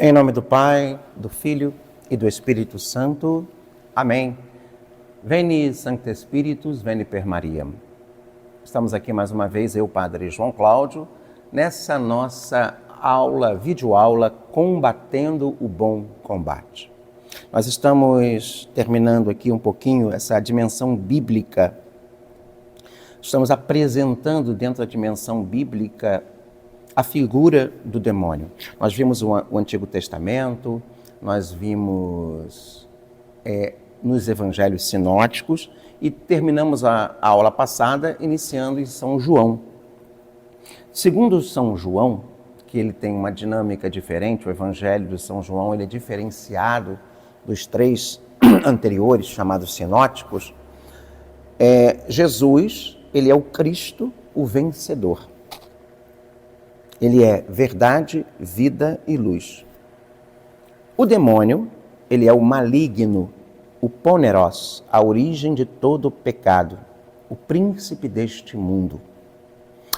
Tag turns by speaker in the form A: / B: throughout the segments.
A: Em nome do Pai, do Filho e do Espírito Santo. Amém. Veni, Sancte Spiritus, veni per Maria. Estamos aqui mais uma vez, eu, Padre João Cláudio, nessa nossa aula, videoaula, Combatendo o Bom Combate. Nós estamos terminando aqui um pouquinho essa dimensão bíblica. Estamos apresentando dentro da dimensão bíblica a figura do demônio. Nós vimos o Antigo Testamento, nós vimos nos evangelhos sinóticos e terminamos a aula passada iniciando em São João. Segundo São João, que ele tem uma dinâmica diferente, o evangelho de São João ele é diferenciado dos três anteriores, chamados sinóticos, Jesus, ele é o Cristo, o vencedor. Ele é verdade, vida e luz. O demônio, ele é o maligno, o poneros, a origem de todo o pecado, o príncipe deste mundo.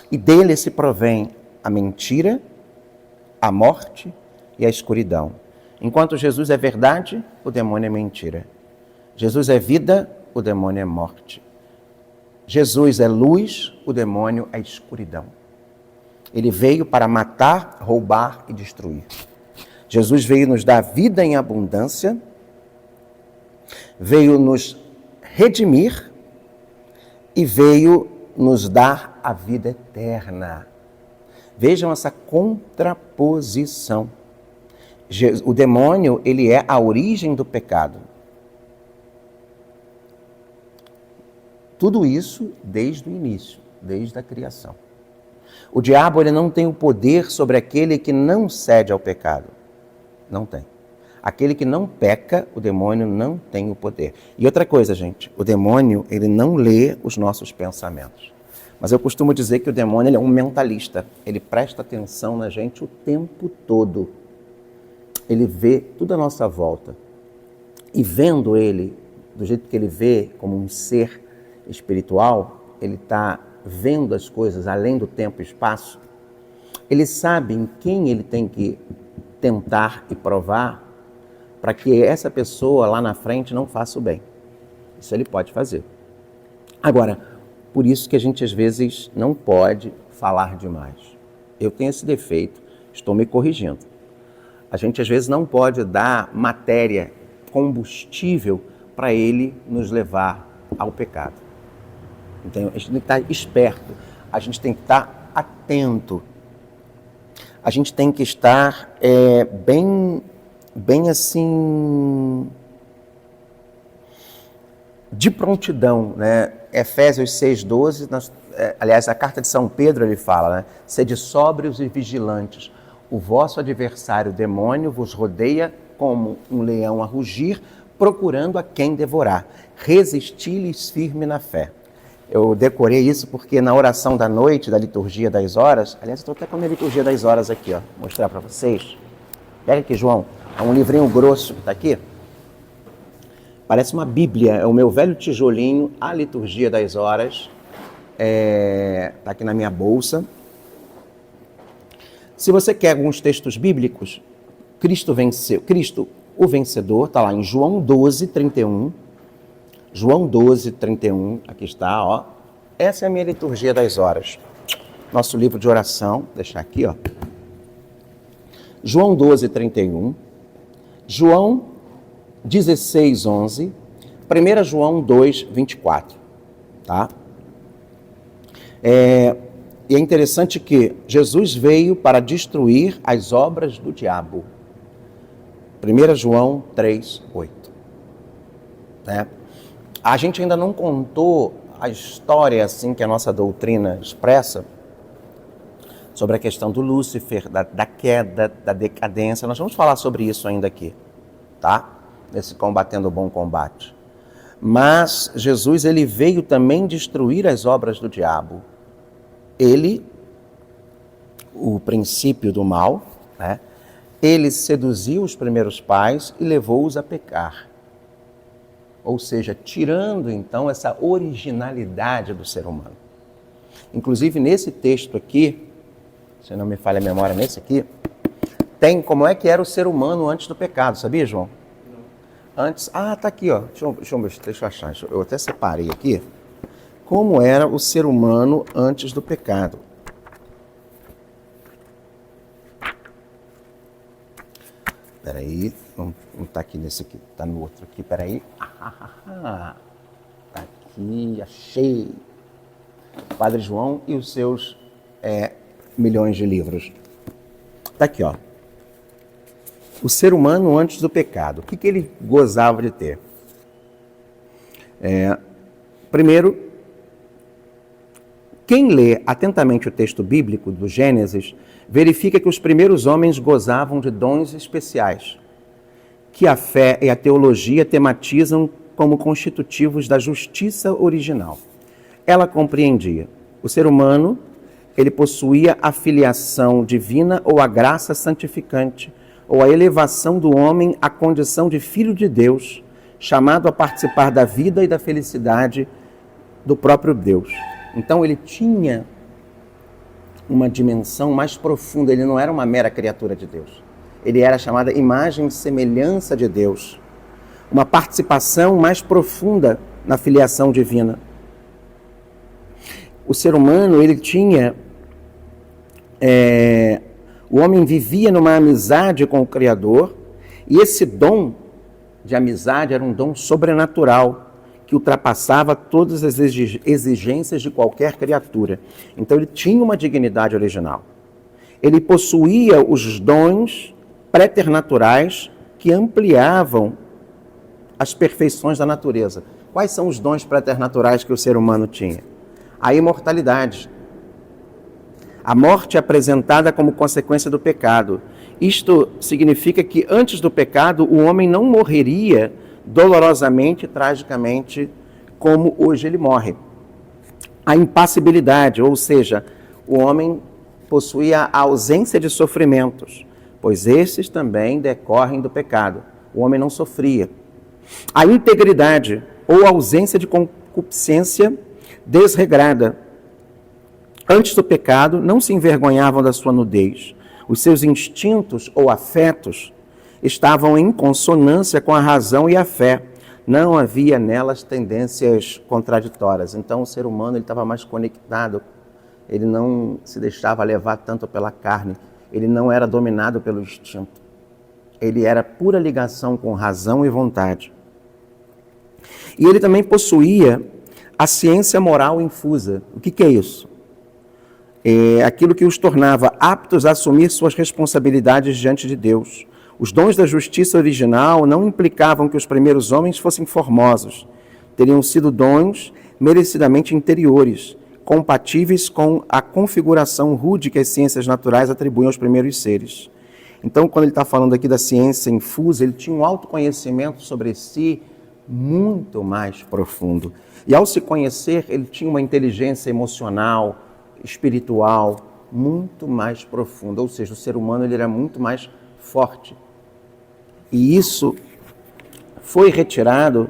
A: E dele se provém a mentira, a morte e a escuridão. Enquanto Jesus é verdade, o demônio é mentira. Jesus é vida, o demônio é morte. Jesus é luz, o demônio é escuridão. Ele veio para matar, roubar e destruir. Jesus veio nos dar vida em abundância, veio nos redimir e veio nos dar a vida eterna. Vejam essa contraposição. O demônio, ele é a origem do pecado. Tudo isso desde o início, desde a criação. O diabo ele não tem o poder sobre aquele que não cede ao pecado. Não tem. Aquele que não peca, o demônio não tem o poder. E outra coisa, gente, o demônio ele não lê os nossos pensamentos. Mas eu costumo dizer que o demônio ele é um mentalista. Ele presta atenção na gente o tempo todo. Ele vê tudo à nossa volta. E vendo ele, do jeito que ele vê, como um ser espiritual, ele está vendo as coisas além do tempo e espaço. Ele sabe em quem ele tem que tentar e provar para que essa pessoa lá na frente não faça o bem. Isso ele pode fazer. Agora, por isso que a gente às vezes não pode falar demais. Eu tenho esse defeito, estou me corrigindo. A gente às vezes não pode dar matéria, combustível para ele nos levar ao pecado. Então, a gente tem que estar esperto, a gente tem que estar atento, a gente tem que estar bem assim, de prontidão, né? Efésios 6,12, aliás, a carta de São Pedro ele fala, né? Sede sóbrios e vigilantes, o vosso adversário o demônio vos rodeia como um leão a rugir, procurando a quem devorar. Resisti-lhes firme na fé. Eu decorei isso porque na oração da noite, da liturgia das horas, aliás, estou até com a minha liturgia das horas aqui, ó, vou mostrar para vocês. Pega aqui, João, é um livrinho grosso que está aqui. Parece uma Bíblia, é o meu velho tijolinho, a liturgia das horas. Está aqui na minha bolsa. Se você quer alguns textos bíblicos, Cristo venceu, Cristo, o vencedor, está lá em João 12, 31. João 12, 31, aqui está, ó. Essa é a minha liturgia das horas. Nosso livro de oração, vou deixar aqui, ó. João 12, 31. João 16, 11. 1 João 2, 24. Tá? E é interessante que Jesus veio para destruir as obras do diabo. 1 João 3, 8. Né? A gente ainda não contou a história assim que a nossa doutrina expressa sobre a questão do Lúcifer, da queda, da decadência. Nós vamos falar sobre isso ainda aqui, tá? Nesse Combatendo o Bom Combate. Mas Jesus, ele veio também destruir as obras do diabo. Ele, o princípio do mal, né? Ele seduziu os primeiros pais e levou-os a pecar. Ou seja, tirando então essa originalidade do ser humano. Inclusive nesse texto aqui, se não me falha a memória, nesse aqui, tem como é que era o ser humano antes do pecado, sabia, João? Antes, tá aqui, ó. Deixa eu achar. Eu até separei aqui. Como era o ser humano antes do pecado. Peraí, não tá aqui nesse aqui, tá no outro aqui, peraí. Tá aqui, achei. Padre João e os seus milhões de livros. Tá aqui, ó. O ser humano antes do pecado. O que ele gozava de ter? Primeiro, quem lê atentamente o texto bíblico do Gênesis, verifica que os primeiros homens gozavam de dons especiais, que a fé e a teologia tematizam como constitutivos da justiça original. Ela compreendia. O ser humano, ele possuía a filiação divina ou a graça santificante, ou a elevação do homem à condição de filho de Deus, chamado a participar da vida e da felicidade do próprio Deus. Então ele tinha uma dimensão mais profunda, ele não era uma mera criatura de Deus. Ele era chamada imagem e semelhança de Deus. Uma participação mais profunda na filiação divina. O ser humano, ele tinha... o homem vivia numa amizade com o Criador, e esse dom de amizade era um dom sobrenatural, que ultrapassava todas as exigências de qualquer criatura. Então ele tinha uma dignidade original. Ele possuía os dons preternaturais que ampliavam as perfeições da natureza. Quais são os dons preternaturais que o ser humano tinha? A imortalidade. A morte é apresentada como consequência do pecado. Isto significa que antes do pecado o homem não morreria dolorosamente, tragicamente, como hoje ele morre. A impassibilidade, ou seja, o homem possuía a ausência de sofrimentos, pois esses também decorrem do pecado. O homem não sofria. A integridade, ou ausência de concupiscência desregrada. Antes do pecado, não se envergonhavam da sua nudez. Os seus instintos ou afetos estavam em consonância com a razão e a fé. Não havia nelas tendências contraditórias. Então o ser humano estava mais conectado, ele não se deixava levar tanto pela carne, ele não era dominado pelo instinto. Ele era pura ligação com razão e vontade. E ele também possuía a ciência moral infusa. O que é isso? É aquilo que os tornava aptos a assumir suas responsabilidades diante de Deus. Os dons da justiça original não implicavam que os primeiros homens fossem formosos. Teriam sido dons merecidamente interiores, compatíveis com a configuração rude que as ciências naturais atribuem aos primeiros seres. Então, quando ele está falando aqui da ciência infusa, ele tinha um autoconhecimento sobre si muito mais profundo. E ao se conhecer, ele tinha uma inteligência emocional, espiritual, muito mais profunda. Ou seja, o ser humano ele era muito mais forte. E isso foi retirado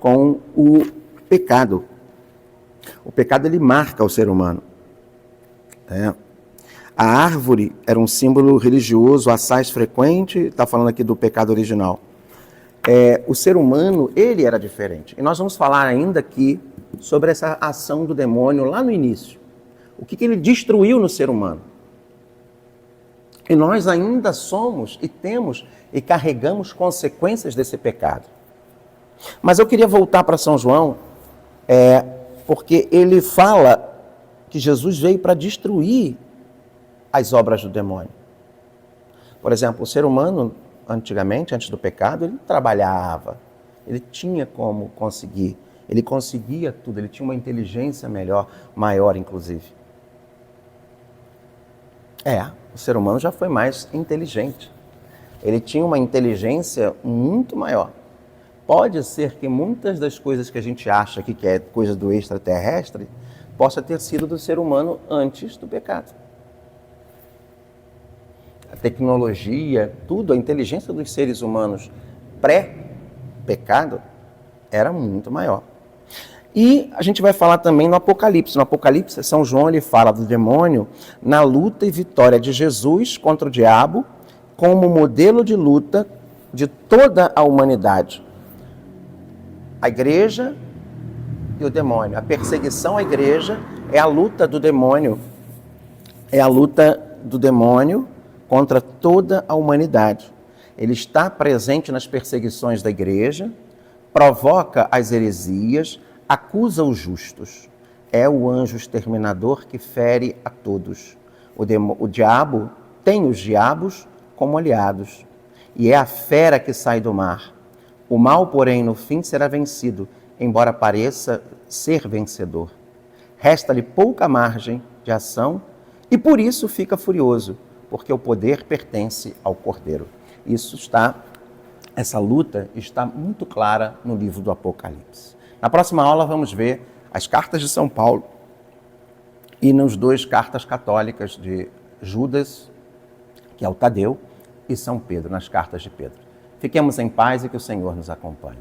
A: com o pecado. O pecado ele marca o ser humano. A árvore era um símbolo religioso, assaz frequente, está falando aqui do pecado original. O ser humano, ele era diferente. E nós vamos falar ainda aqui sobre essa ação do demônio lá no início. O que ele destruiu no ser humano. E nós ainda somos e temos e carregamos consequências desse pecado. Mas eu queria voltar para São João, porque ele fala que Jesus veio para destruir as obras do demônio. Por exemplo, o ser humano, antigamente, antes do pecado, ele trabalhava, ele tinha como conseguir, ele conseguia tudo, ele tinha uma inteligência maior, inclusive. O ser humano já foi mais inteligente. Ele tinha uma inteligência muito maior. Pode ser que muitas das coisas que a gente acha aqui que é coisa do extraterrestre, possa ter sido do ser humano antes do pecado. A tecnologia, tudo, a inteligência dos seres humanos pré-pecado era muito maior. E a gente vai falar também no Apocalipse. No Apocalipse, São João ele fala do demônio na luta e vitória de Jesus contra o diabo como modelo de luta de toda a humanidade. A igreja e o demônio. A perseguição à igreja é a luta do demônio. É a luta do demônio contra toda a humanidade. Ele está presente nas perseguições da igreja, provoca as heresias, acusa os justos. É o anjo exterminador que fere a todos. O diabo tem os diabos como aliados. E é a fera que sai do mar. O mal, porém, no fim será vencido, embora pareça ser vencedor. Resta-lhe pouca margem de ação e por isso fica furioso, porque o poder pertence ao Cordeiro. Essa luta está muito clara no livro do Apocalipse. Na próxima aula vamos ver as cartas de São Paulo e nas 2 cartas católicas de Judas, que é o Tadeu, e São Pedro, nas cartas de Pedro. Fiquemos em paz e que o Senhor nos acompanhe.